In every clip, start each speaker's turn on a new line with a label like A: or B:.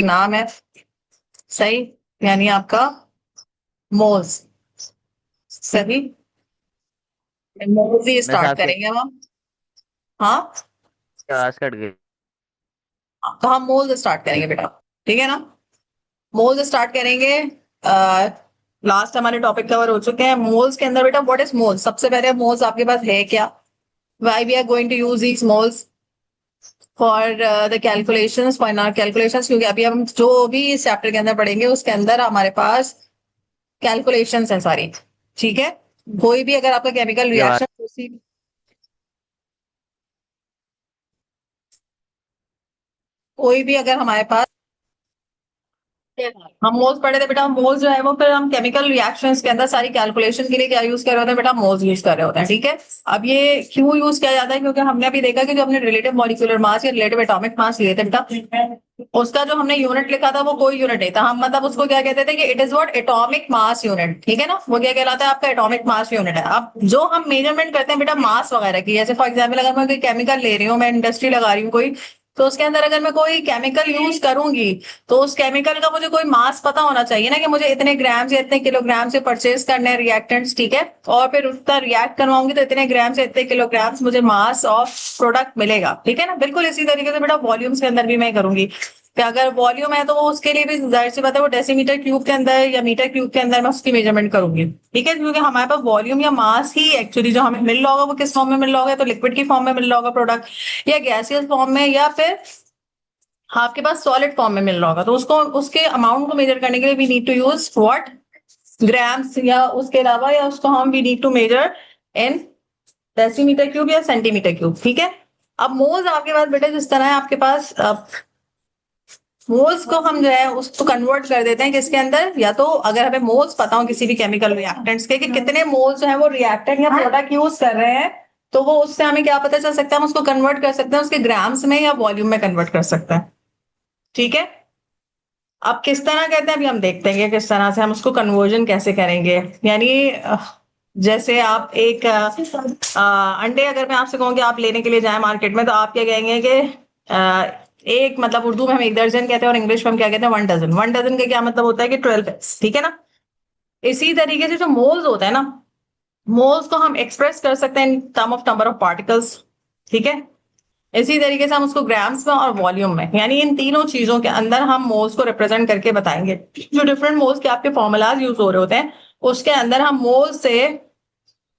A: नाम है, सही, यानी आपका मोल्स, सही। मोल्स ही
B: मैं
A: स्टार्ट
B: साहब के
A: करेंगे हम। हाँ,
B: आवाज कट गई।
A: तो हम मोल्स स्टार्ट करेंगे बेटा, ठीक है ना। मोल्स स्टार्ट करेंगे। लास्ट हमारे टॉपिक कवर हो चुके हैं। मोल्स के अंदर बेटा व्हाट इज मोल्स, सबसे पहले मोल्स आपके पास है क्या, why we are going to use these moles for the calculations, for our calculations, क्योंकि अभी हम जो भी इस चैप्टर के अंदर पढ़ेंगे उसके अंदर हमारे पास कैलकुलेशंस है सारी, ठीक है। कोई भी अगर आपका केमिकल
B: की आवाज।
A: रिएक्शन उसी, कोई भी अगर हमारे पास, हम मोल्स पढ़े थे बेटा। मोल्स जो है वो फिर हम केमिकल रिएक्शंस के अंदर सारी कैलकुलेशन के लिए क्या यूज कर रहे होते हैं बेटा, मोल्स यूज कर रहे होते हैं, ठीक है। अब ये क्यों यूज किया जाता है, क्योंकि हमने अभी देखा कि जो हमने रिलेटिव मॉलिक्यूलर मास या रिलेटिव एटॉमिक मास लिए थे बेटा, उसका जो हमने यूनिट लिखा था वो कोई यूनिट नहीं था। हम मतलब उसको क्या कहते थे कि it is what, atomic mass unit, ठीक है ना। वो क्या कहलाता है, आपका एटॉमिक मास यूनिट है। अब जो हम मेजरमेंट करते हैं बेटा मास वगैरह की, जैसे फॉर एग्जाम्पल अगर मैं कोई केमिकल ले रही हूँ, मैं इंडस्ट्री लगा रही हूँ कोई, तो उसके अंदर अगर मैं कोई केमिकल यूज करूंगी तो उस केमिकल का मुझे कोई मास पता होना चाहिए ना, कि मुझे इतने ग्राम से इतने किलोग्राम से परचेज करने हैं रिएक्टेंट्स, ठीक है। और फिर उसका रिएक्ट करवाऊंगी तो इतने ग्राम से इतने किलोग्राम मुझे मास ऑफ प्रोडक्ट मिलेगा, ठीक है ना। बिल्कुल इसी तरीके से बेटा वॉल्यूम्स के अंदर भी मैं करूंगी कि अगर वॉल्यूम है तो वो उसके लिए भी जाहिर सी बात है वो डेसीमीटर क्यूब के अंदर या मीटर क्यूब के अंदर मैं उसकी मेजरमेंट करूंगी, ठीक है। क्योंकि हमारे पास वॉल्यूम या मास ही एक्चुअली जो हमें मिल रहा होगा वो किस फॉर्म में मिल रहा होगा, तो लिक्विड की फॉर्म में मिल रहा होगा प्रोडक्ट, या गैसियस फॉर्म में, या फिर आपके पास सॉलिड फॉर्म में मिल रहा होगा। तो उसको उसके अमाउंट को मेजर करने के लिए we need to use what, grams, या उसके अलावा या उसको हम we need to measure in decimetre cube या सेंटीमीटर क्यूब, ठीक है। अब मोल्स आपके पास बेटे जिस तरह है आपके पास, मोल्स को हम जो है उसको कन्वर्ट कर देते हैं किसके अंदर, या तो अगर हमें मोल्स पता हो किसी भी केमिकल रिएक्टेंट्स के कि कितने मोल्स जो है वो रिएक्टेंट या प्रोडक्ट यूज कर रहे हैं, तो वो उससे हमें क्या पता चल सकता है, हम उसको कन्वर्ट कर सकते हैं उसके ग्राम्स में या वॉल्यूम में कन्वर्ट कर सकते हैं, ठीक है। अब किस तरह कहते हैं, अभी हम देखते हैं कि किस तरह से हम उसको कन्वर्जन कैसे करेंगे। यानी जैसे आप एक अंडे, अगर मैं आपसे कहूँ कि आप लेने के लिए जाएं मार्केट में, तो आप क्या कहेंगे कि एक, मतलब उर्दू में हम एक दर्जन कहते हैं और इंग्लिश में हम क्या कहते हैं, वन डजन। वन डजन का क्या मतलब होता है कि 12 packs, ठीक है ना। इसी तरीके से जो मोल्स होता है ना, मोल्स को हम एक्सप्रेस कर सकते हैं in term of number of particles, ठीक है। इसी तरीके से हम उसको ग्राम्स में और वॉल्यूम में, यानी इन तीनों चीजों के अंदर हम मोल्स को रिप्रेजेंट करके बताएंगे। जो डिफरेंट मोल्स के आपके फॉर्मूलाज यूज हो रहे होते हैं उसके अंदर हम मोल्स से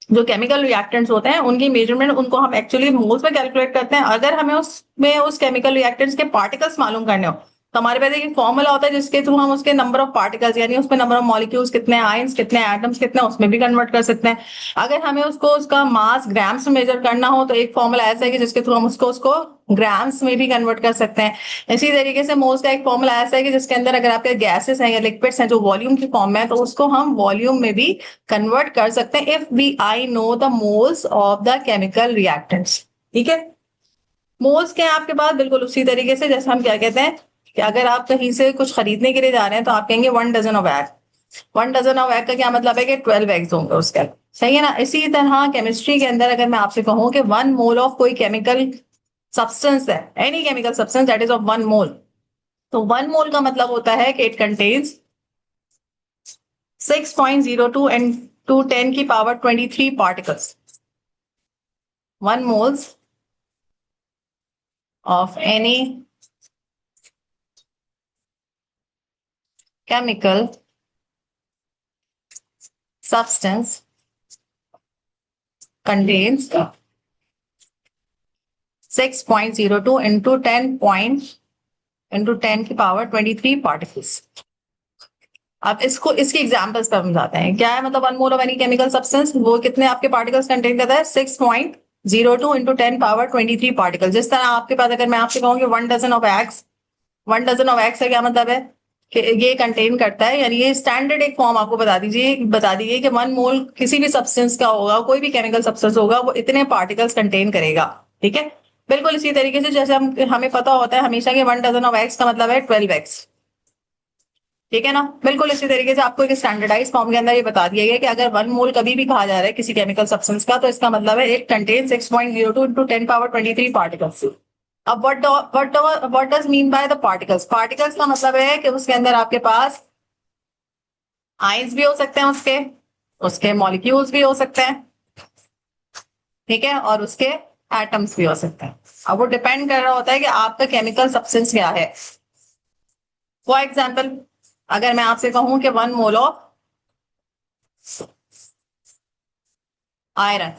A: जो केमिकल रिएक्टेंट्स होते हैं उनकी मेजरमेंट, उनको हम एक्चुअली मोल्स में कैलकुलेट करते हैं। अगर हमें उसमें उस केमिकल रिएक्टेंट्स के पार्टिकल्स मालूम करने हो तो हमारे पास एक फॉर्मूला होता है जिसके थ्रू हम उसके नंबर ऑफ पार्टिकल्स, यानी उसमें नंबर ऑफ मॉलिक्यूल्स कितने, आयंस कितने, एटम्स कितने, उसमें भी कन्वर्ट कर सकते हैं। अगर हमें उसको उसका मास ग्राम्स में मेजर करना हो तो एक फॉर्मूला ऐसा है कि जिसके थ्रू हम उसको उसको ग्राम्स में भी कन्वर्ट कर सकते हैं। इसी तरीके से मोल्स का एक फॉर्मूला ऐसा है कि जिसके अंदर अगर आपके गैसेस हैं या लिक्विड्स हैं जो वॉल्यूम की फॉर्म में है तो उसको हम वॉल्यूम में भी कन्वर्ट कर सकते हैं if we I know the moles of the chemical reactants, ठीक है। मोल्स के हैं आपके पास बिल्कुल उसी तरीके से जैसे हम क्या कहते हैं कि अगर आप कहीं से कुछ खरीदने के लिए जा रहे हैं तो आप कहेंगे 1 dozen of egg. 1 dozen of egg का क्या मतलब है कि 12 एग्स होंगे उसके, सही है ना। इसी तरह केमिस्ट्री के अंदर अगर मैं आपसे कहूं कि 1 मोल ऑफ कोई केमिकल सब्सटेंस है, any chemical substance that is of 1 मोल, तो 1 मोल का मतलब होता है कि इट कंटेन्स 6.02 and to 10 की power 23 particles. 1 moles of any chemical substance contains 6.02 into 10 की पावर 23 particles. अब इसको इसकी एग्जाम्पल्स पर हम जाते हैं। क्या है मतलब 1 mole of any chemical substance, वो कितने आपके पार्टिकल्स कंटेन करता है, 6.02 इंटू 10 पावर 23 पार्टिकल। जिस तरह आपके पास अगर मैं आपसे कहूंगी 1 dozen of eggs, 1 dozen of eggs का क्या मतलब है कि ये कंटेन करता है, यानी ये स्टैंडर्ड एक फॉर्म आपको बता दीजिए कि 1 मोल किसी भी सब्सटेंस का होगा, कोई भी केमिकल सब्सटेंस होगा वो इतने पार्टिकल्स कंटेन करेगा, ठीक है। बिल्कुल इसी तरीके से जैसे हमें पता होता है हमेशा कि 1 डजन ऑफ एग्स का मतलब है 12 एग्स, ठीक है ना। बिल्कुल इसी तरीके से आपको एक स्टैंडर्डाइज फॉर्म के अंदर ये बता दिया गया कि अगर 1 मोल कभी भी कहा जा रहा है किसी केमिकल सब्सटेंस का तो इसका मतलब है it contain 6.02 into 10 power 23 particles, अब what does mean by the particles? Particles का मतलब है कि उसके अंदर आपके पास आइंस भी हो सकते हैं, उसके उसके मॉलिक्यूल्स भी हो सकते हैं, ठीक है, और उसके एटम्स भी हो सकते हैं। अब वो डिपेंड कर रहा होता है कि आपका केमिकल सब्सटेंस क्या है। फॉर एग्जाम्पल, अगर मैं आपसे कहूं कि 1 मोल ऑफ आयरन,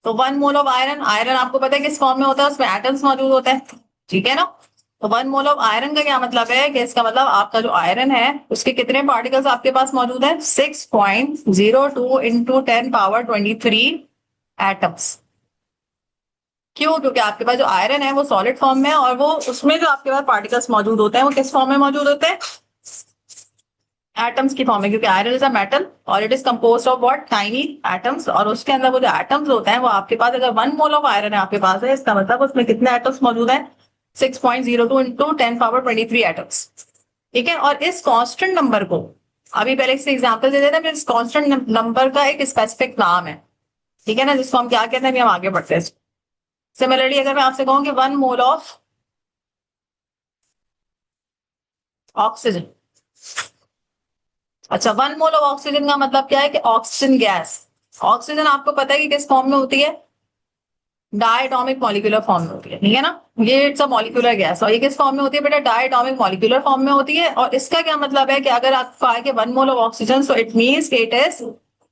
A: तो 1 मोल ऑफ आयरन, आयरन आपको पता है किस फॉर्म में होता है, उसमें एटम्स मौजूद होते हैं, ठीक है ना। तो 1 मोल ऑफ आयरन का क्या मतलब है कि इसका मतलब आपका जो आयरन है उसके कितने पार्टिकल्स आपके पास मौजूद है? 6.02 इंटू 10 पावर 23 एटम्स। क्यों? क्योंकि आपके पास जो आयरन है वो सॉलिड फॉर्म में है, और वो उसमें जो आपके पास पार्टिकल्स मौजूद होते हैं वो किस फॉर्म में मौजूद होते हैं? एटम्स की फॉर्म में, क्योंकि आयरन इज अ मेटल और it is composed of what? Tiny atoms. और उसके अंदर वो जो एटम्स होते हैं वो आपके पास, अगर 1 मोल ऑफ आयरन है आपके पास है, इसका मतलब उसमें कितने एटम्स मौजूद हैं? 6.02 इंटू 10 पावर 23 एटम्स, ठीक है। और इस कांस्टेंट नंबर को, अभी पहले इससे एग्जांपल दे देते हैं, इस कांस्टेंट नंबर का एक स्पेसिफिक नाम है, ठीक है ना, जिसको हम क्या कहते हैं, अभी हम आगे बढ़ते हैं। सिमिलरली अगर मैं आपसे कहूं कि 1 मोल ऑफ ऑक्सीजन, अच्छा, 1 मोल ऑफ ऑक्सीजन का मतलब क्या है कि ऑक्सीजन गैस, ऑक्सीजन आपको पता है कि किस फॉर्म में होती है? डायटोमिक मॉलिक्यूलर फॉर्म में होती है, ठीक है ना। ये इट्स अ मॉलिक्यूलर गैस, और ये किस फॉर्म में होती है बेटा? डायटोमिक मॉलिक्यूलर फॉर्म में होती है। और इसका क्या मतलब है कि अगर आपको आए कि 1 mole of oxygen, so it means it is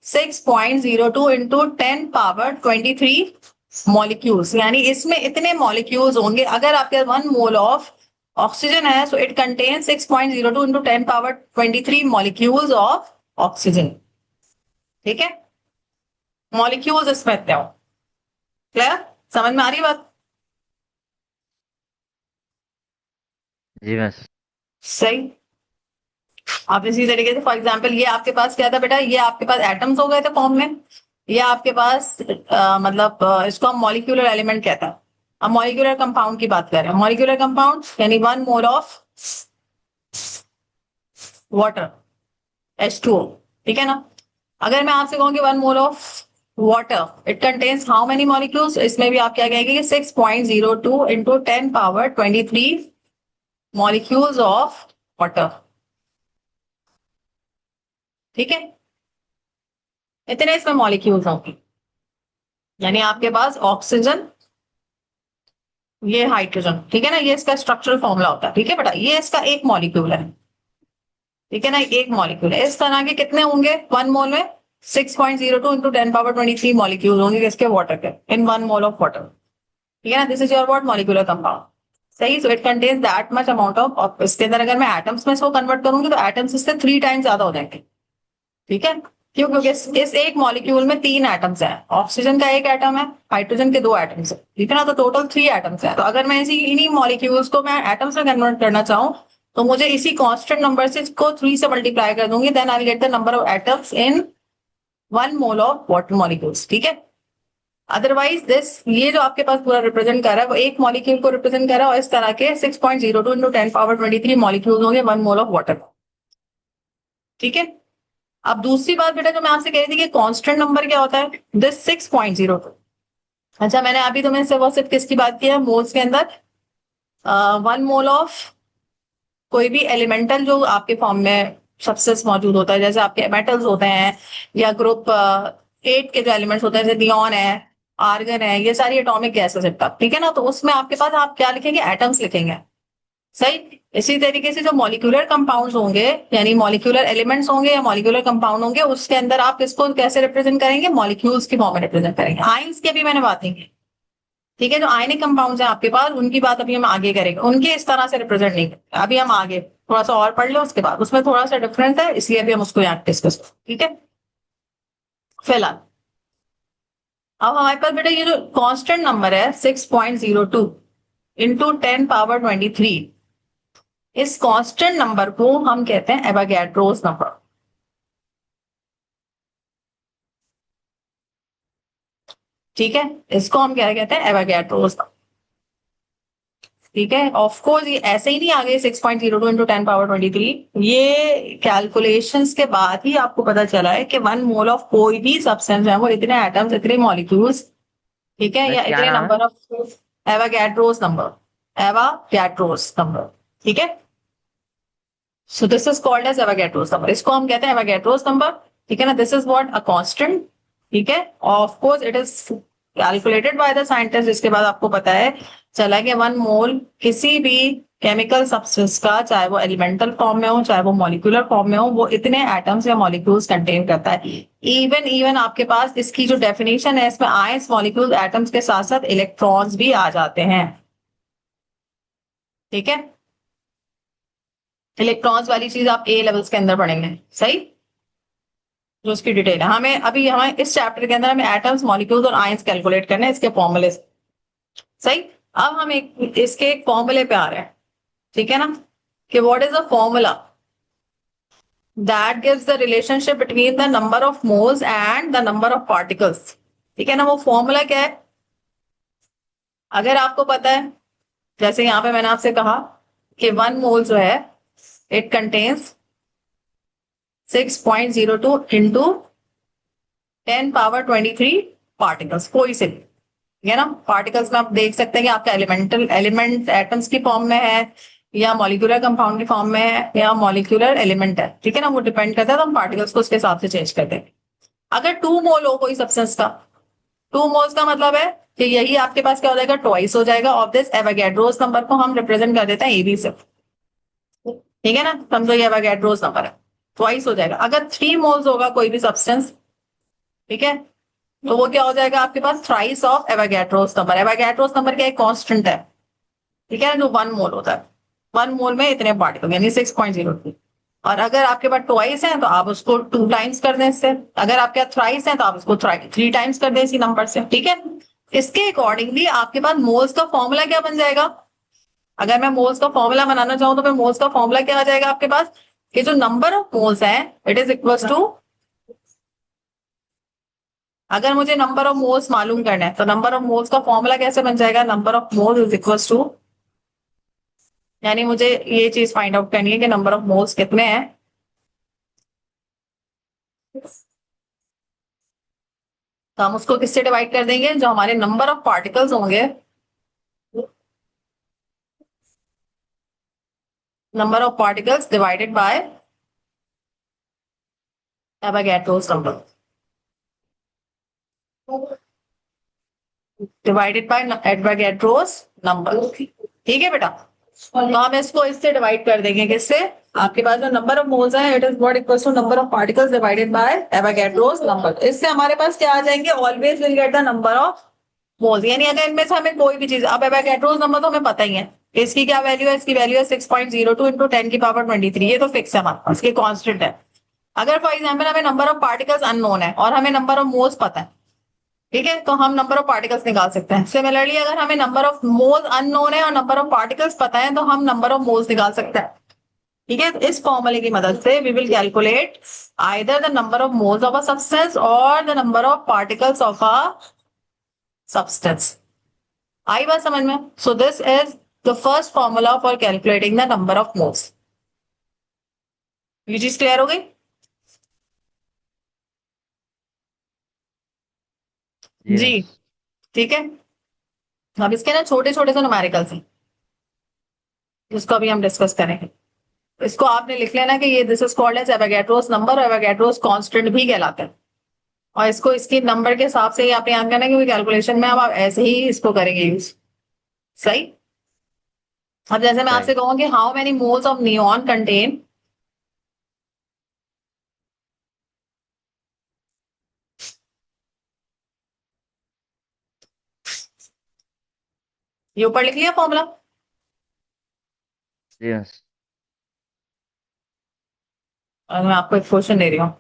A: 6.02 into 10 power 23 molecules, यानी इसमें इतने मॉलिक्यूल्स होंगे। अगर आपके 1 मोल ऑफ ऑक्सीजन है, so it contain 6.02 into 10 power 23 molecules of oxygen, ठीक है। मॉलिक्यूल्स इसमें इतने हो, क्लियर? समझ में आ रही बात?
B: जी मैं
A: सही। आप इसी तरीके से, फॉर एग्जाम्पल, ये आपके पास क्या था बेटा? ये आपके पास एटम्स हो गए थे फॉर्म में। ये आपके पास मतलब इसको हम मॉलिक्यूलर एलिमेंट कहता है। अब मॉलिक्यूलर कंपाउंड की बात करें, मॉलिक्यूलर कंपाउंड यानी 1 मोल ऑफ वाटर, H2O, ठीक है ना। अगर मैं आपसे कहूँ कि 1 mole of water it contains how many molecules, इसमें भी आप क्या कहेंगे कि 6.02 into 10 power 23 molecules of water, ठीक है। इतने इसमें मॉलिक्यूल्स होंगे, यानी आपके पास ऑक्सीजन, ये हाइड्रोजन, ठीक है ना, ये इसका स्ट्रक्चरल फॉर्मूला होता है, ठीक है बेटा। ये इसका एक मॉलिक्यूल है, ठीक है ना, एक मॉलिक्यूल है। इस तरह के कितने होंगे 1 मोल में? 6.02 इंटू 10 पावर 23 मॉलिक्यूल होंगे इसके वाटर के, इन 1 मोल ऑफ वाटर, ठीक है ना। This is your what? Molecular compound, सही। So it contains that much amount of, इसके अंदर अगर मैं एटम्स में इसको कन्वर्ट करूंगी तो एटम्स इससे 3 टाइम्स ज्यादा हो जाएंगे, ठीक है। क्यों? क्योंकि इस एक मॉलिक्यूल में 3 एटम्स हैं, ऑक्सीजन का एक एटम है, हाइड्रोजन के 2 एटम्स है, ठीक है ना, तो टोटल 3 एटम्स है। तो अगर मैं इसी इन्हीं मॉलिक्यूल्स को मैं एटम्स में कन्वर्ट करना चाहूँ, तो मुझे इसी कांस्टेंट नंबर से इसको 3 से मल्टीप्लाई कर दूंगी, then I get the number of atoms in 1 mole of water molecules, ठीक है। अदरवाइज दिस, ये जो आपके पास पूरा रिप्रेजेंट कर रहा है वो एक मॉलिक्यूल को रिप्रेजेंट कर रहा है, और इस तरह के 6.02 इंटू 10 पावर 23 मॉलिक्यूल होंगे 1 मोल ऑफ वाटर, ठीक है। अब दूसरी बात बेटा जो मैं आपसे कह रही थी कि कांस्टेंट नंबर क्या होता है, दिस 6.02, अच्छा, मैंने अभी तुम्हें सिर्फ किसकी बात की है मोल्स के अंदर? 1 मोल ऑफ कोई भी एलिमेंटल जो आपके फॉर्म में सब्सटेंस मौजूद होता है, जैसे आपके मेटल्स होते हैं, या ग्रुप 8 के जो एलिमेंट्स होते हैं, जैसे नियॉन है, आर्गन है, ये सारी एटॉमिक गैसेस है, ठीक है ना। तो उसमें आपके पास आप क्या लिखेंगे? एटम्स लिखेंगे, सही। इसी तरीके से जो मॉलिक्यूलर कंपाउंड्स होंगे, यानी मॉलिक्यूलर एलिमेंट्स होंगे या मॉलिक्यूलर कंपाउंड होंगे, उसके अंदर आप इसको कैसे रिप्रेजेंट करेंगे? मॉलिक्यूल्स की फॉर्म में रिप्रेजेंट करेंगे। आइंस की अभी मैंने बात नहीं की, ठीक है। जो आयनिक कंपाउंड्स हैं आपके पास, उनकी बात अभी हम आगे करेंगे, उनके इस तरह से रिप्रेजेंट नहीं करेंगे। अभी हम आगे थोड़ा सा और पढ़ ले, उसके बाद उसमें थोड़ा सा डिफरेंस है, इसलिए अभी हम उसको यहाँ डिस्कस करें, ठीक है। फिलहाल अब हमारे पास बेटा ये जो कांस्टेंट नंबर है 6.02 इंटू 10 पावर 23, इस कांस्टेंट नंबर को हम कहते हैं एवोगैड्रोस नंबर, ठीक है। इसको हम क्या कहते हैं? एवोगैड्रोस, ठीक है। ऑफ कोर्स ये ऐसे ही नहीं आ गए 6.02 इंटू 10 पावर 23, ये कैलकुलेशंस के बाद ही आपको पता चला है कि 1 मोल ऑफ कोई भी सब्सटेंस है वो इतने एटम्स, इतने मॉलिक्यूल्स, ठीक है,
B: मिस
A: या
B: क्या
A: इतने
B: नाम है?
A: Number of Avogadro's number, Avogadro's number, ठीक है। So this is called as Avogadro's number, इसको हम कहते हैं एवागैड्रोस नंबर, ठीक है ना। This is what a constant, ठीक है। Of course it is calculated by the scientist, जिसके बाद आपको पता है चला कि 1 मोल किसी भी केमिकल सब्सटेंस का, चाहे वो एलिमेंटल फॉर्म में हो चाहे वो मॉलिक्यूलर फॉर्म में हो, वो इतने एटम्स या मॉलिक्यूल्स कंटेन करता है। इवन आपके पास इसकी जो डेफिनेशन है, इसमें आयंस मॉलिक्यूल एटम्स के साथ साथ इलेक्ट्रॉन्स भी आ जाते हैं, ठीक है। इलेक्ट्रॉन्स वाली चीज आप ए लेवल्स के अंदर पढ़ेंगे, सही, जो उसकी डिटेल है। हमें इस चैप्टर के अंदर हमें एटम्स मॉलिक्यूल्स और आयंस कैलकुलेट करने हैं, इसके फॉर्मूले, सही। अब हम इसके एक फॉर्मूले पे आ रहे हैं, ठीक है ना, कि what is the formula that gives the relationship between the number of moles and the number of particles, ठीक है ना। वो फॉर्मूला क्या है, अगर आपको पता है, जैसे यहां पे मैंने आपसे कहा कि 1 मोल जो है इट कंटेन्स 6.02 इंटू 10⁻23 पार्टिकल्स, कोई से भी, ठीक है ना। पार्टिकल्स में आप देख सकते हैं कि आपका एलिमेंट एटम्स की फॉर्म में है, या मॉलिक्यूलर कंपाउंड की फॉर्म में है, या मॉलिक्यूलर एलिमेंट है, ठीक है ना। वो डिपेंड करता है, तो हम पार्टिकल्स को उसके हिसाब से चेंज करते हैं। अगर 2 मोल हो कोई सब्सटेंस का, 2 मोल्स का मतलब है कि यही आपके पास क्या हो जाएगा, ट्वाइस हो जाएगा ऑफ दिस एवोगैड्रोस नंबर, को हम रिप्रेजेंट कर देते हैं एबी से, ठीक है ना। समझो ये एवोगैड्रोस नंबर है, ट्वाइस हो जाएगा। अगर 3 मोल्स होगा कोई भी सब्सटेंस, ठीक है, तो वो क्या हो जाएगा आपके पास, thrice of Avogadro's number. Avogadro's number क्या है, कांस्टेंट है, ठीक है, जो 1 मोल होता है। 1 मोल में इतने पार्टिकल यानी 6.02, और अगर आपके पास ट्वाइस है तो आप उसको 2 टाइम्स कर दें इससे, अगर आपके पास थ्राइस है तो आप उसको 3 टाइम्स कर दें इसी नंबर से, ठीक है। इसके अकॉर्डिंगली आपके पास मोल्स का फॉर्मूला क्या बन जाएगा, अगर मैं मोल्स का फॉर्मूला बनाना चाहूं तो मैं मोल्स का फॉर्मूला क्या आ जाएगा आपके पास, कि जो नंबर ऑफ मोल्स है इट इज इक्वल टू, अगर मुझे नंबर ऑफ मोल्स मालूम करना है तो नंबर ऑफ मोल्स का फॉर्मूला कैसे बन जाएगा, number of moles is equal to, यानी मुझे ये चीज फाइंड आउट करनी है कि नंबर ऑफ मोल्स कितने हैं, तो हम उसको किससे डिवाइड कर देंगे, जो हमारे नंबर ऑफ पार्टिकल्स होंगे, number of particles divided by Avogadro's number, divided by Avogadro's number, ठीक है बेटा। तो हम इसको इससे डिवाइड कर देंगे, किससे, आपके पास जो नंबर ऑफ मोल्स है it is what equals to number of particles divided by Avogadro's number. इससे हमारे पास क्या आ जाएंगे, always will get the number of moles, यानी अगर इनमें से हमें कोई भी चीज, अब एवोगैड्रोस नंबर तो हमें पता ही है, इसकी क्या वैल्यू है, इसकी वैल्यू है 6.02 इंटू 10⁻23, ये तो फिक्स है हमारे पास, ये कांस्टेंट है। अगर फॉर एग्जाम्पल हमें नंबर ऑफ पार्टिकल्स अननोन है और हमें नंबर ऑफ मोल्स पता है, ठीक है, तो हम नंबर ऑफ पार्टिकल्स निकाल सकते हैं। सिमिलरली अगर हमें नंबर ऑफ मोल्स अननोन है और नंबर ऑफ पार्टिकल्स पता है, तो हम नंबर ऑफ मोल्स निकाल सकते हैं, ठीक है। तो इस फॉर्मूले की मदद से we will calculate either the number of moles of a substance और the number of particles of a substance. आई बात समझ में, so this is the first formula for calculating the number of moles. ये चीज क्लियर हो गई,
B: जी
A: जी,
B: miss.
A: ठीक है। अब इसके ना छोटे छोटे से न्यूमेरिकल्स हैं, जिसको अभी हम डिस्कस करेंगे। इसको आपने लिख लेना कि ये this is called as Avogadro's number, और एवोगैड्रोस कांस्टेंट भी कहलाता है, और इसको इसकी नंबर के हिसाब से ही आपने याद करना है, क्योंकि कैलकुलेशन में अब आप ऐसे ही इसको करेंगे यूज, सही। अब जैसे मैं आपसे
B: राइट।
A: कहूँ कि how many moles of neon contain, ये ऊपर लिख लिया फॉर्मूला,
B: जी मिस।
A: और मैं आपको एक क्वेश्चन दे रही हूँ।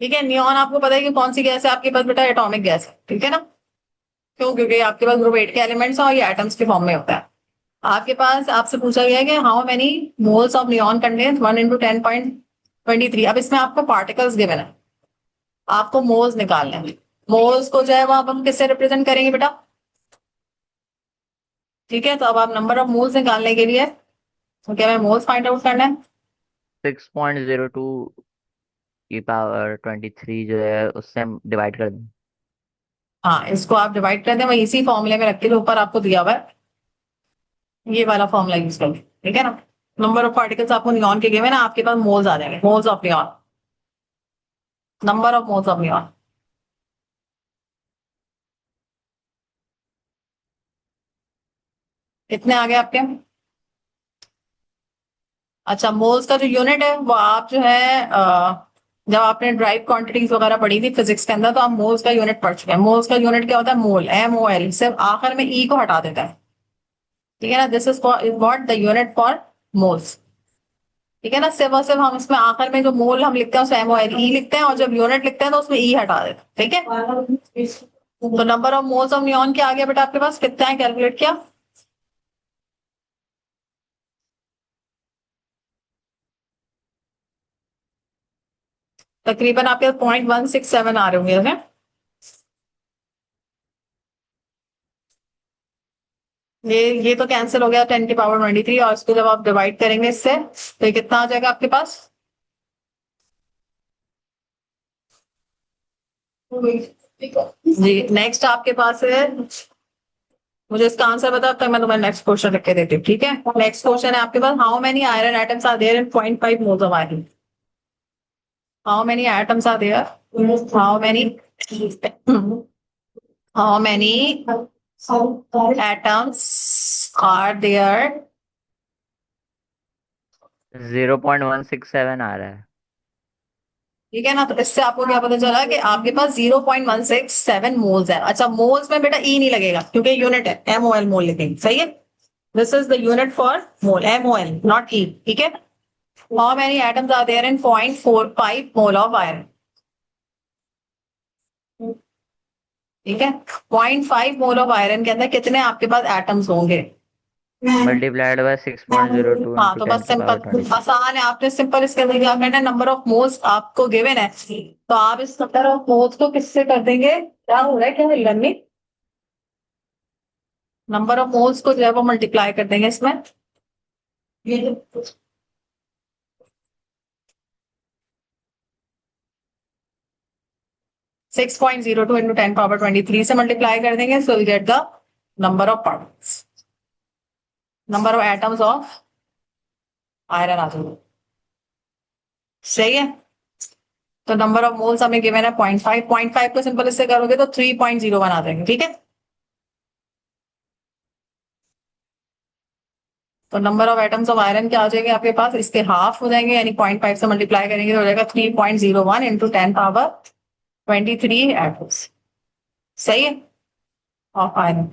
A: ठीक है, नियॉन आपको पता है कि कौन सी गैस है आपके पास बेटा, एटॉमिक गैस है, ठीक है ना। क्यों, क्योंकि आपके पास ग्रुप 8 के एलिमेंट्स हैं और ये एटम्स के फॉर्म में होता है। आपके पास आपसे पूछा गया है कि how many moles of neon contains 1 into 10.23। अब इसमें आपको पार्टिकल्स गिवन है, आपको मोल्स निकालने हैं। मोल्स को जो है वो आप हम किससे रिप्रेजेंट करेंगे बेटा? ठीक है, तो अब आप नंबर ऑफ मोल्स निकालने के लिए तो क्या हमें मोल्स फाइंड आउट करना है।
B: 6.02 की पावर 23 जो है उससे हम डिवाइड कर दें।
A: हाँ, इसको आप डिवाइड कर दें, मैं इसी फॉर्मूले में रख के जो ऊपर आपको दिया हुआ है ये वाला फॉर्मूला यूज करें, ठीक है ना। नंबर ऑफ पार्टिकल्स आपको नियॉन के गिवन है, आपके पास मोल्स आ जाएंगे, moles of neon, number of moles of neon कितने आ गए आपके? अच्छा, मोल्स का जो यूनिट है वो आप जो है जब आपने ड्राइव क्वांटिटीज वगैरह पढ़ी थी फिजिक्स के अंदर तो आप मोल्स का यूनिट पढ़ चुके हैं। मोल्स का यूनिट क्या होता है? मोल, MOL, सिर्फ आखिर में ई को हटा देता है, ठीक है ना। This is what the unit for moles, ठीक है ना। सिर्फ और सिर्फ हम इसमें आखिर में जो मोल हम लिखते हैं उसमें MOL ई लिखते हैं, और जब यूनिट लिखते हैं तो उसमें ई हटा देते हैं, ठीक है। तो number of moles of neon क्या आ गया बेटा आपके पास, कितना है, कैलकुलेट किया? तकरीबन आपके 0.167 आ रहे होंगे। ये तो कैंसिल हो गया 10 की पावर 23, और इसको जब आप डिवाइड करेंगे इससे तो ये कितना आ जाएगा आपके पास? जी, नेक्स्ट आपके पास है, मुझे इसका आंसर बता, तब तक मैं तुम्हें नेक्स्ट क्वेश्चन लिख के देती हूँ, ठीक है। नेक्स्ट क्वेश्चन है आपके पास, how many iron atoms are there in 0.5 moles of iron? How many atoms are there, how many how many atoms are there?
B: 0.167 आ रहा है।
A: ठीक है ना, तो इससे आपको क्या पता चला कि आपके पास 0.167 मोल्स है। अच्छा, मोल्स में बेटा ई नहीं लगेगा क्योंकि यूनिट है, MOL मोल लिखेंगे, सही है। This is the unit for mole, MOL not E, ठीक है। How many atoms are there in 0.45 mole of iron? ठीक है, 0.5 मोल ऑफ आयरन के अंदर कितने आपके पास एटम्स होंगे?
B: मल्टीप्लाइड बाय 6.02
A: हाँ,
B: इंटू
A: तो
B: टेन
A: बस
B: की पावर
A: सिंपल
B: 23।
A: आसान है, आपने सिंपल इसके अंदर क्या करना है, नंबर ऑफ मोल्स आपको गिवन है तो आप इस नंबर ऑफ मोल्स को किससे कर देंगे? क्या हो रहा है, क्या हिल रही? नंबर ऑफ मोल्स को जो है वो मल्टीप्लाई कर देंगे इसमें। ये 6.02 इंटू 10 पावर 23 से मल्टीप्लाई कर देंगे, so will get the number of particles, number of atoms of iron आ जाएगा, सही है। तो नंबर ऑफ मोल्स हमें गिवन है 0.5, 0.5 को सिंपल इससे करोगे तो 3.01 आ जाएंगे, ठीक है। तो number of atoms of iron क्या आ जाएंगे आपके पास, इसके हाफ हो जाएंगे, यानी 0.5 से मल्टीप्लाई करेंगे तो हो जाएगा 3.01 इंटू 10 पावर 23 एटम्स, सही है, ऑफ आयरन।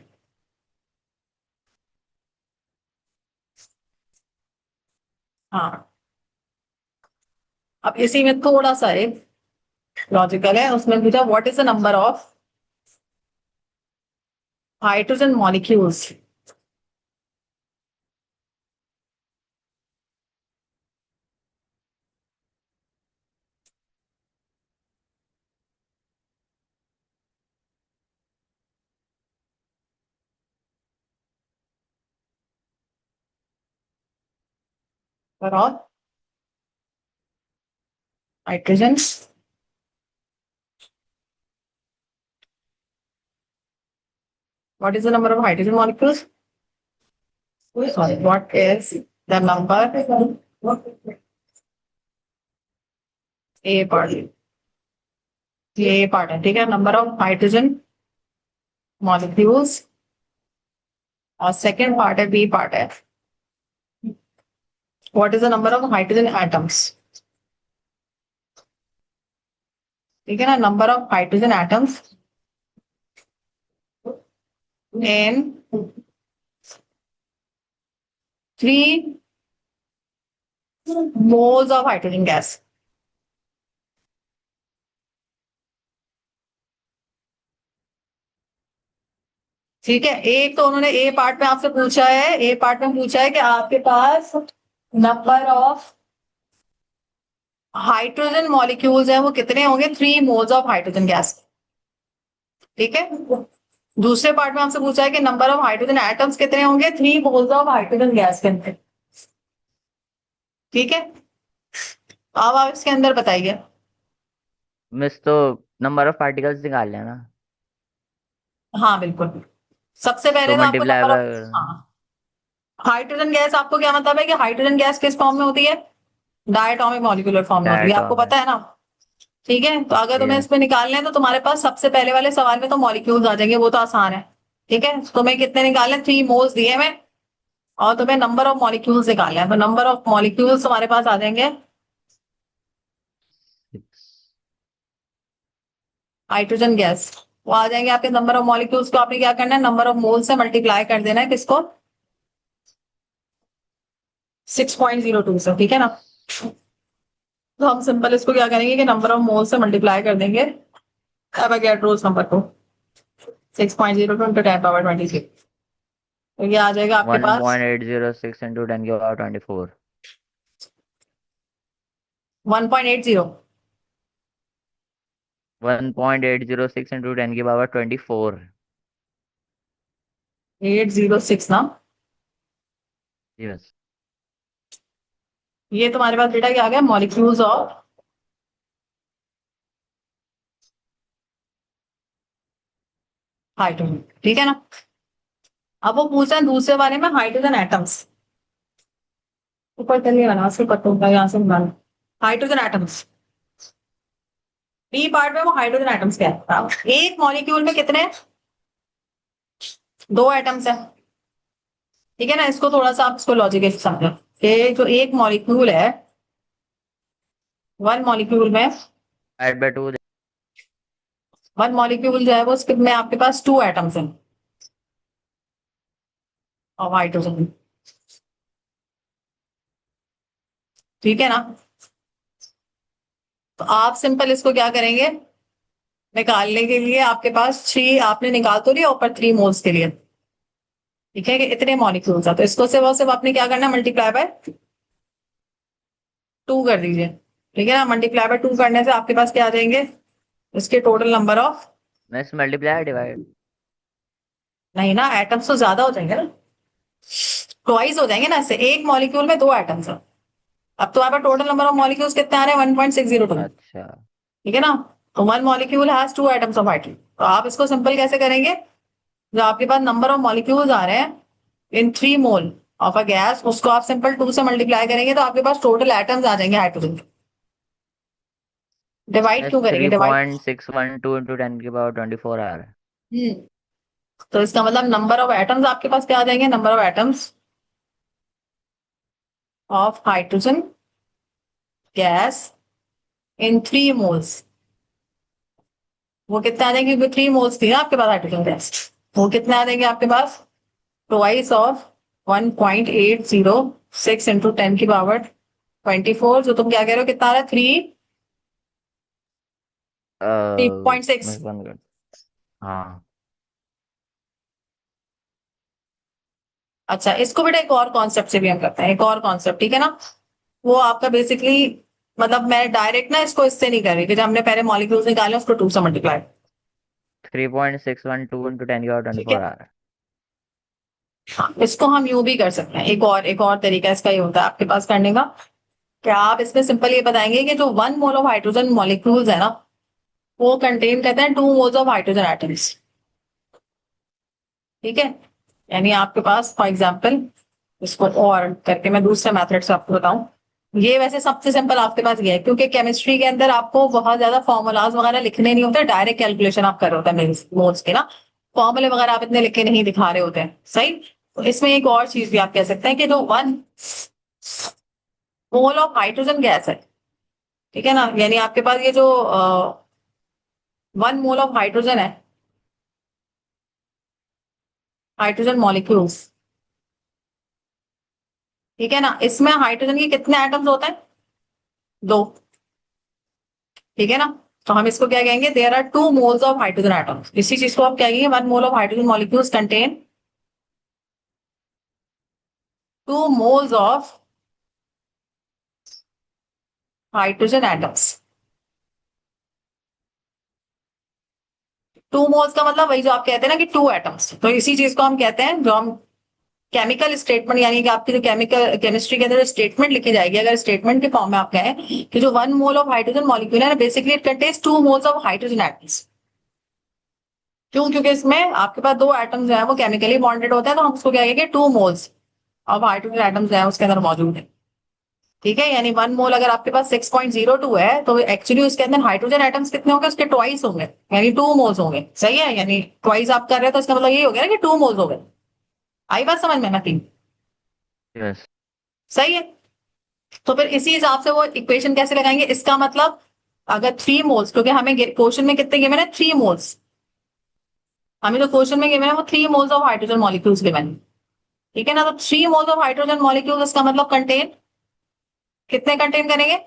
A: हाँ, अब इसी में थोड़ा सा एक लॉजिकल है, उसमें पूछा what is the number of hydrogen molecules? For all hydrogen, what is the number of hydrogen molecules? Sorry, what is the number, A part, ये ए पार्ट है, ठीक है, नंबर ऑफ हाइड्रोजन मॉलिक्यूल्स, और सेकेंड पार्ट है, B part है, what is the number of hydrogen atoms? ठीक है ना, number of hydrogen atoms in 3 moles of hydrogen gas. ठीक है, एक तो उन्होंने ए पार्ट में आपसे पूछा है, ए पार्ट में पूछा है कि आपके पास नंबर ऑफ हाइड्रोजन मॉलिक्यूल्स है वो कितने होंगे, 3 मोल्स ऑफ हाइड्रोजन गैस। ठीक है। दूसरे पार्ट में आपसे पूछा है कि नंबर ऑफ हाइड्रोजन एटम्स कितने होंगे, 3 मोल्स ऑफ हाइड्रोजन गैस के अंदर। ठीक है। अब आप इसके अंदर बताइए।
B: मिस तो नंबर ऑफ पार्टिकल्स निकाल लेना।
A: हाँ बिल्कुल। सबसे
B: तो
A: पहले तो आपको
B: मल्टीप्लाई
A: नंबर ऑफ,
B: बाय।
A: हाँ, हाइड्रोजन गैस आपको क्या मतलब है कि हाइड्रोजन गैस किस फॉर्म में होती है, डायटोमिक मॉलिक्यूलर फॉर्म में होती है, आपको
B: डायटोमिक।
A: पता है ना। ठीक है, तो अगर तुम्हें
B: यस।
A: इसमें निकालने हैं तो तुम्हारे पास सबसे पहले वाले सवाल में तो मॉलिक्यूल्स आ जाएंगे, वो तो आसान है। ठीक है, तो तुम्हें कितने निकालने, 3 मोल्स दिए मैं, और तुम्हें नंबर ऑफ मॉलिक्यूल्स निकालना है, तो नंबर ऑफ मॉलिक्यूल्स तुम्हारे पास आ जाएंगे हाइड्रोजन गैस, वो आ जाएंगे आपके नंबर ऑफ मॉलिक्यूल्स को आपने क्या करना है, नंबर ऑफ मोल से मल्टीप्लाई कर देना है, किसको, 6.02 से। ठीक है ना, तो हम सिंपल इसको क्या करेंगे कि नंबर ऑफ मोल से मल्टीप्लाई कर देंगे एवोगैड्रोस नंबर को, 6.02 इंटू 10 पावर 23, तो ये आ जाएगा आपके
B: वन
A: पास
B: point eight zero six into 10 की पावर 24।
A: 1.80,
B: 1.806 इंटू 10 की पावर 24।
A: 806 ना,
B: यस।
A: ये तुम्हारे पास बेटा क्या आ गया, मॉलिक्यूल्स ऑफ हाइड्रोजन। ठीक है ना। अब वो पूछा है दूसरे बारे में, हाइड्रोजन एटम्स, ऊपर चलिए बना उसके पत्तों का, यहाँ से बनाना, हाइड्रोजन एटम्स, बी पार्ट में वो हाइड्रोजन एटम्स क्या है, एक मॉलिक्यूल में कितने, 2 एटम्स है। ठीक है ना, इसको थोड़ा सा आप इसको लॉजिक समझो कि जो एक मॉलिक्यूल है, वन मॉलिक्यूल में,
B: ऐड बाय 2।
A: वन मॉलिक्यूल जो है वो उसके में आपके पास 2 एटम्स हैं ऑफ हाइड्रोजन। ठीक है ना, तो आप सिंपल इसको क्या करेंगे, निकालने के लिए आपके पास 3 आपने निकाल तो लिया ऊपर 3 मोल्स के लिए। ठीक है, कि इतने मॉलिक्यूल्स है, तो इसको सिर्फ आपने क्या करना है, मल्टीप्लाई बाय 2 कर दीजिए। ठीक है ना, मल्टीप्लाई बाय 2 करने से आपके पास क्या आ जाएंगे, इसके total number of,
B: miss multiply divide.
A: नहीं ना, एटम्स तो ज्यादा हो जाएंगे ना, ट्वाइस हो जाएंगे ना, इससे एक मॉलिक्यूल में 2 एटम्स है। अब तो आपका टोटल नंबर ऑफ मॉलिक्यूल्स कितने आ रहे हैं, 1.602।
B: अच्छा।
A: ठीक है ना, तो one molecule has 2 atoms of hydrogen, तो आप इसको सिंपल कैसे करेंगे, जो आपके पास नंबर ऑफ मॉलिक्यूल्स आ रहे हैं इन 3 मोल ऑफ अ गैस, उसको आप सिंपल 2 से मल्टीप्लाई करेंगे तो आपके पास टोटल एटम्स आ जाएंगे हाइड्रोजन के। डिवाइड
B: मिस
A: क्यों करेंगे,
B: three
A: divide,
B: point six one two into 10 की पावर 24 आ रहा है।
A: तो इसका मतलब नंबर ऑफ एटम्स आपके पास क्या आ जाएंगे, number of atoms of hydrogen gas in 3 moles, वो कितने आ जाएंगे, क्योंकि 3 मोल्स थी ना आपके पास हाइड्रोजन गैस, वो कितने आ जाएंगे आपके पास, ट्वाइस ऑफ 1.806 इंटू 10 की पावर 24, जो तुम क्या कह रहे हो कितना आ रहा है, 3.6।
B: मिस बंद कर। हाँ।
A: अच्छा, इसको बेटा एक और कॉन्सेप्ट से भी हम करते हैं, एक और कॉन्सेप्ट, ठीक है ना, वो आपका बेसिकली, मतलब मैं डायरेक्ट ना इसको इससे नहीं कर रही कि जब हमने पहले मॉलिक्यूल्स निकाले उसको 2 से मल्टीप्लाई।
B: 3.612 इंटू टेन की पावर ट्वेंटी
A: ठीक
B: फोर
A: है,
B: आ रहा है।
A: हाँ इसको हम यूं भी कर सकते हैं, एक और तरीका इसका ये होता है आपके पास करने का, कि आप इसमें सिंपल ये बताएंगे कि जो 1 मोल ऑफ हाइड्रोजन मॉलिक्यूल्स है ना, वो कंटेन करते हैं 2 मोल्स ऑफ हाइड्रोजन एटम्स। ठीक है, यानी आपके पास फॉर एग्जाम्पल, इसको और करके मैं दूसरे मेथड से आपको बताऊं, ये वैसे सबसे सिंपल आपके पास ये है, क्योंकि केमिस्ट्री के अंदर आपको बहुत ज्यादा फॉर्मूलाज वगैरह लिखने नहीं होते, डायरेक्ट कैलकुलेशन आप कर रहे होते हैं मोल्स के ना, फॉर्मूले वगैरह आप इतने लिख के नहीं दिखा रहे होते हैं, सही। तो इसमें एक और चीज भी आप कह सकते हैं कि जो 1 मोल ऑफ हाइड्रोजन गैस है, ठीक है ना, यानी आपके पास ये जो 1 मोल ऑफ हाइड्रोजन है, हाइड्रोजन मॉलिक्यूल्स, ठीक है ना, इसमें हाइड्रोजन के कितने एटम्स होते हैं, 2। ठीक है ना, तो हम इसको क्या कहेंगे, there are 2 moles of hydrogen atoms, इसी चीज को आप क्या कहेंगे, 1 mole of hydrogen molecules contain 2 moles of hydrogen atoms. 2 moles का मतलब वही जो आप कहते हैं ना कि 2 एटम्स, तो इसी चीज को हम कहते हैं, जो हम केमिकल स्टेटमेंट, यानी कि आपकी जो केमिकल केमिस्ट्री के अंदर स्टेटमेंट लिखी जाएगी, अगर स्टेटमेंट के फॉर्म में आप कहें कि जो 1 मोल ऑफ हाइड्रोजन मॉलिक्यूल है, basically it contains 2 moles of hydrogen atoms. क्यों? क्योंकि इसमें आपके पास 2 एटम्स जो है वो केमिकली बॉन्डेड होते हैं, तो हम उसको क्या कहेंगे, 2 मोल्स ऑफ हाइड्रोजन एटम्स जो है उसके अंदर मौजूद है। ठीक है, यानी 1 मोल अगर आपके पास 6.02 है, तो एक्चुअली उसके अंदर हाइड्रोजन एटम्स कितने होंगे, उसके ट्वाइस होंगे, यानी 2 मोल्स होंगे। सही है, यानी ट्वाइस आप कर रहे हो तो इसका मतलब ये हो गया ना कि 2 मोल्स हो गए। आई बात समझ में ना टीम?
B: यस।
A: सही है। तो फिर इसी हिसाब से वो इक्वेशन कैसे लगाएंगे, इसका मतलब अगर 3 मोल्स, क्योंकि हमें क्वेश्चन में कितने गिवन है, 3 मोल्स, हमें तो क्वेश्चन में गिवन है वो 3 moles of hydrogen molecules given है। ठीक है ना, तो 3 मोल्स ऑफ हाइड्रोजन मॉलिक्यूल्स इसका मतलब कंटेन, कितने कंटेन करेंगे,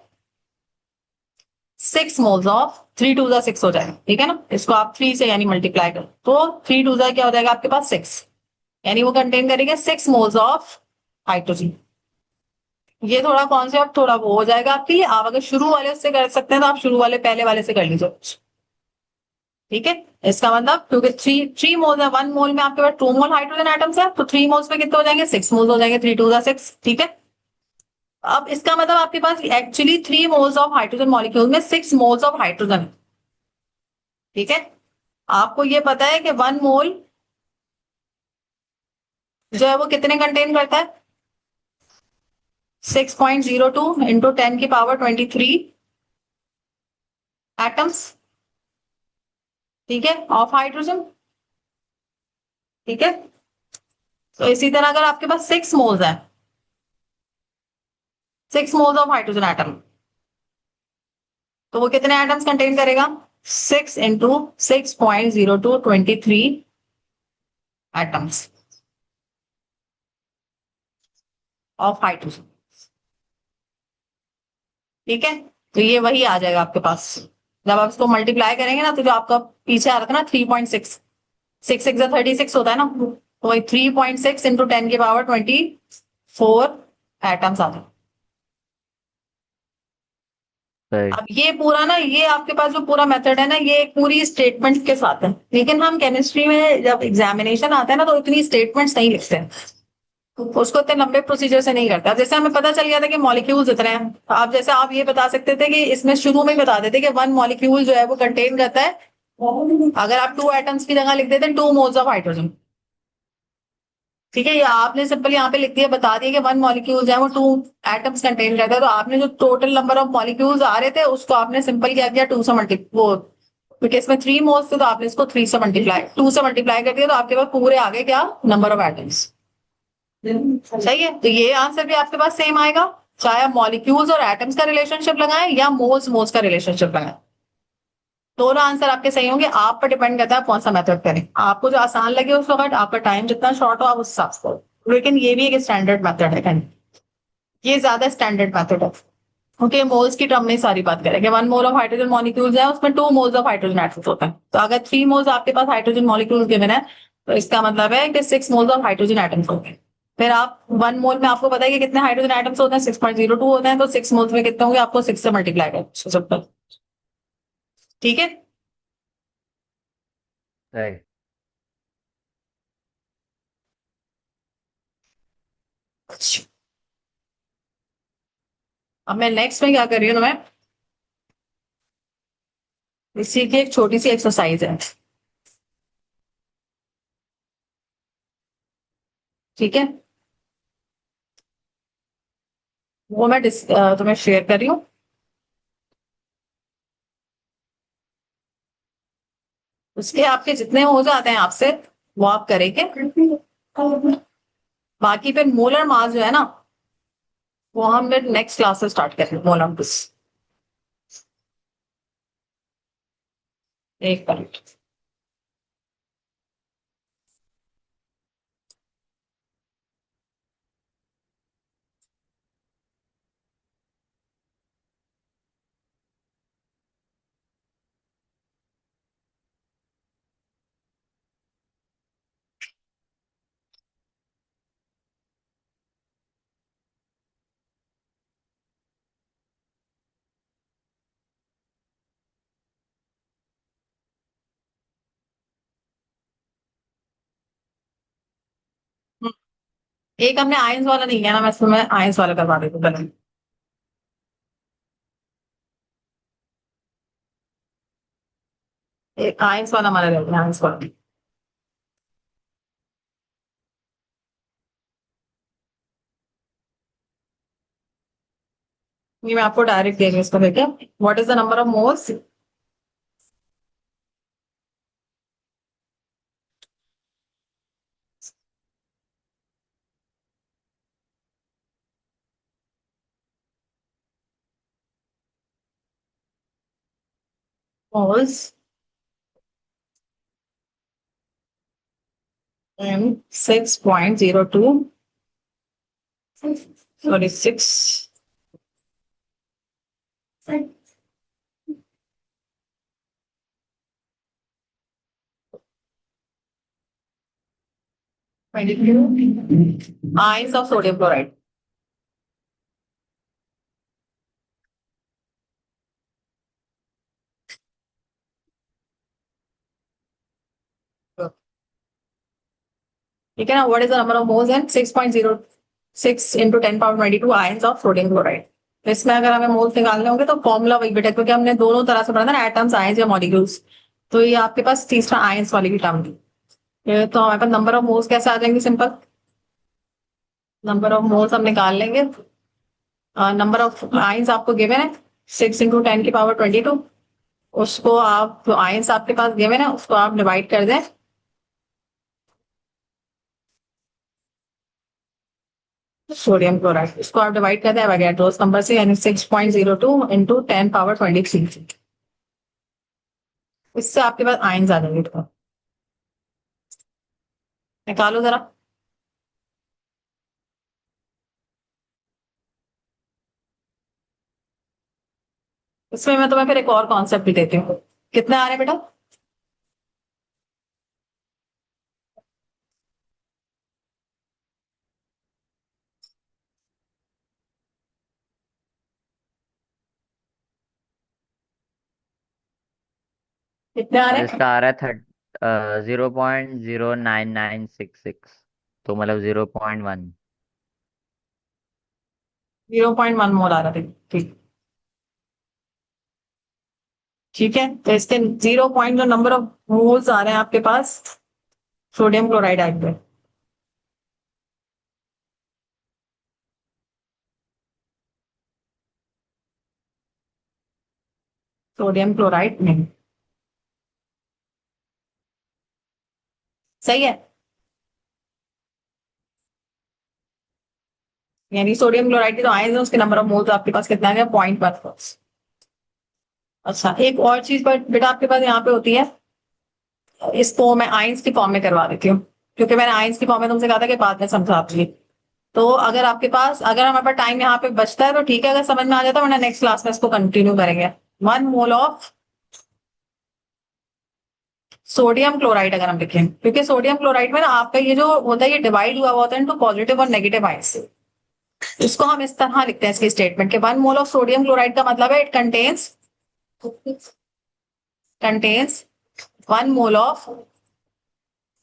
A: 6 मोल्स ऑफ, 3 2 6 हो जाएगा। ठीक है ना, इसको आप 3 से यानी मल्टीप्लाई करो, तो 3 2 क्या हो जाएगा आपके पास 6, यानी वो कंटेन करेंगे 6 मोल्स ऑफ हाइड्रोजन। ये थोड़ा कॉन्सेप्ट थोड़ा वो हो जाएगा आपके लिए, आप अगर शुरू वाले से कर सकते हैं तो आप शुरू वाले पहले वाले से कर लीजिए। ठीक है, इसका मतलब क्योंकि थ्री थ्री मोल है, 1 मोल में आपके पास 2 मोल हाइड्रोजन एटम्स है, तो 3 मोल्स में कितने हो जाएंगे, 6 मोल्स हो जाएंगे, 3 2 6। ठीक है, अब इसका मतलब आपके पास actually 3 moles of hydrogen molecule में 6 मोल्स ऑफ हाइड्रोजन। ठीक है, आपको ये पता है कि 1 मोल जो है वो कितने कंटेन करता है, 6.02 इंटू 10⁻23 एटम्स। ठीक है, ऑफ हाइड्रोजन। ठीक है, तो इसी तरह अगर आपके पास 6 मोल्स है, 6 मोल्स ऑफ हाइड्रोजन एटम, तो वो कितने एटम्स कंटेन करेगा, 6 इंटू 6.0223 एटम्स ऑफ हाइड्रोजन। ठीक है, तो ये वही आ जाएगा आपके पास, जब आप इसको मल्टीप्लाई करेंगे ना, तो जो आपका पीछे आ रहा था ना 3.6, 6 6 36 होता है ना, तो वही 3.6 इंटू 10⁻24 एटम्स आ जाए।
B: सही।
A: अब ये पूरा ना, ये आपके पास जो पूरा मेथड है ना, ये एक पूरी स्टेटमेंट के साथ है, लेकिन हम केमिस्ट्री में जब एग्जामिनेशन आता है ना, तो इतनी स्टेटमेंट्स नहीं लिखते हैं, तो उसको इतने लंबे प्रोसीजर से नहीं करता। जैसे हमें पता चल गया था कि मॉलिक्यूल्स इतने हैं, तो आप जैसे आप ये बता सकते थे कि इसमें शुरू में ही बता देते कि 1 मॉलिक्यूल जो है वो कंटेन करता है, अगर आप 2 एटम्स की जगह लिख देते 2 मोल्स ऑफ हाइड्रोजन। ठीक है, या आपने सिंपल यहाँ पे लिख दिया, बता दिया कि 1 मॉलिक्यूल जो है वो 2 एटम्स कंटेन करता है, तो आपने जो टोटल नंबर ऑफ मॉलिक्यूल्स आ रहे थे उसको आपने सिंपल क्या किया, 2 से मल्टीप्लाई, वो क्योंकि इसमें 3 मोल्स थे तो आपने इसको 3 से मल्टीप्लाई कर दिया, तो आपके पास पूरे आ गए क्या, नंबर ऑफ एटम्स। सही है, तो ये आंसर भी आपके पास सेम आएगा, चाहे आप मॉलिक्यूल्स और एटम्स का रिलेशनशिप लगाएं या मोल्स मोल्स का रिलेशनशिप लगाएं, दोनों आंसर आपके सही होंगे। आप पर डिपेंड करता है आप कौन सा मेथड करें, आपको जो आसान लगे उस वक्त, आपका टाइम जितना शॉर्ट हो आप उस हिसाब से करो, लेकिन ये भी एक स्टैंडर्ड मेथड है, ये ज्यादा स्टैंडर्ड मेथड है। ओके, मोल्स की टर्म में सारी बात करेंगे, 1 मोल ऑफ हाइड्रोजन मॉलिक्यूल्स है, उसमें 2 मोल्स ऑफ हाइड्रोजन एटम्स होता है, तो अगर 3 मोल्स आपके पास हाइड्रोजन मॉलिक्यूल गिवन है, तो इसका मतलब है कि 6 मोल्स ऑफ हाइड्रोजन एटम्स होते हैं। फिर आप 1 मोल में आपको पता है कि कितने हाइड्रोजन एटम्स होते हैं, 6.02 होते हैं, तो 6 मोल्स में कितने होंगे, आपको 6 से मल्टीप्लाई करो। ठीक है,
B: सही।
A: अब मैं नेक्स्ट में क्या कर रही हूँ, मैं इसी की एक छोटी सी एक्सरसाइज है। ठीक है, वो मैं तुम्हें शेयर कर रही हूँ। उसके आपके जितने हो जाते हैं आपसे, वो आप करेंगे। बाकी फिर मोलर मास जो है ना, वो हम फिर नेक्स्ट क्लास से स्टार्ट करेंगे, मोलर मास। एक मिनट। एक हमने आयंस वाला नहीं किया ना, मैं आयंस वाला करवा देती हूँ पहले। एक आयंस वाला हमारा रहता है, आयंस वाला। ये मैं आपको डायरेक्ट दे रही हूँ इसको देखिए। What is the number of moles? Moles in 6.02, sorry, 6.22 ions of sodium chloride. ठीक है ना? What is the number of moles in 6.06 into 10 power 22 ions of sodium chloride? तो इसमें अगर हमें मोल्स निकालने होंगे तो फॉर्मूला वही बेटा, क्योंकि हमने दोनों तरह से पढ़ा था ना, एटम्स, आयंस या मॉलिक्यूल्स। तो ये आपके पास तीसरा आयंस वाली की टर्म थी। तो हमारे पास नंबर ऑफ मोल्स कैसे आ जाएंगे? सिंपल, नंबर ऑफ मोल्स हम निकाल लेंगे। नंबर ऑफ आयंस आपको गिवन है 6 इंटू 10 की पावर 22। उसको आप, जो आयंस आपके पास गिवन है उसको आप डिवाइड कर दें सोडियम क्लोराइड। इसको आप डिवाइड कर दें एवोगैड्रोस नंबर से, यानी 6.02 इंटू 10 पावर 23। इससे आपके पास आयंस आ जाएंगे। तो निकालो जरा। इसमें मैं तुम्हें फिर एक और कॉन्सेप्ट भी देती हूँ। कितने आ रहे हैं बेटा? कितने आ
B: सर
A: रहे हैं?
B: इसका आ रहा है 0.09966, तो मतलब 0.1।
A: 0.1 मोल आ रहा था। ठीक, ठीक है। तो इसके 0 पॉइंट जो नंबर ऑफ मोल्स आ रहे हैं आपके पास सोडियम क्लोराइड आइड में, सोडियम क्लोराइड नहीं, सही है। यानी सोडियम क्लोराइड की जो आयंस है उसके नंबर ऑफ मोल्स आपके पास कितना आ गया? 0.1। अच्छा, एक और चीज पर बेटा आपके पास यहाँ पे होती है, इसको मैं आयंस की फॉर्म में करवा देती हूँ, क्योंकि मैंने आयंस की फॉर्म में तुमसे कहा था कि बाद में समझाती। तो अगर आपके पास, अगर हमारे पास टाइम यहाँ पे बचता है तो ठीक है, अगर समझ में आ जाता है, वरना नेक्स्ट क्लास में इसको कंटिन्यू करेंगे। 1 मोल ऑफ सोडियम क्लोराइड अगर हम लिखें, क्योंकि सोडियम क्लोराइड में ना आपका ये जो होता है ये डिवाइड हुआ होता है इनटू पॉजिटिव और नेगेटिव आयंस। इसको हम इस तरह लिखते हैं इसके स्टेटमेंट के, 1 मोल ऑफ सोडियम क्लोराइड का मतलब है इट कंटेन्स 1 मोल ऑफ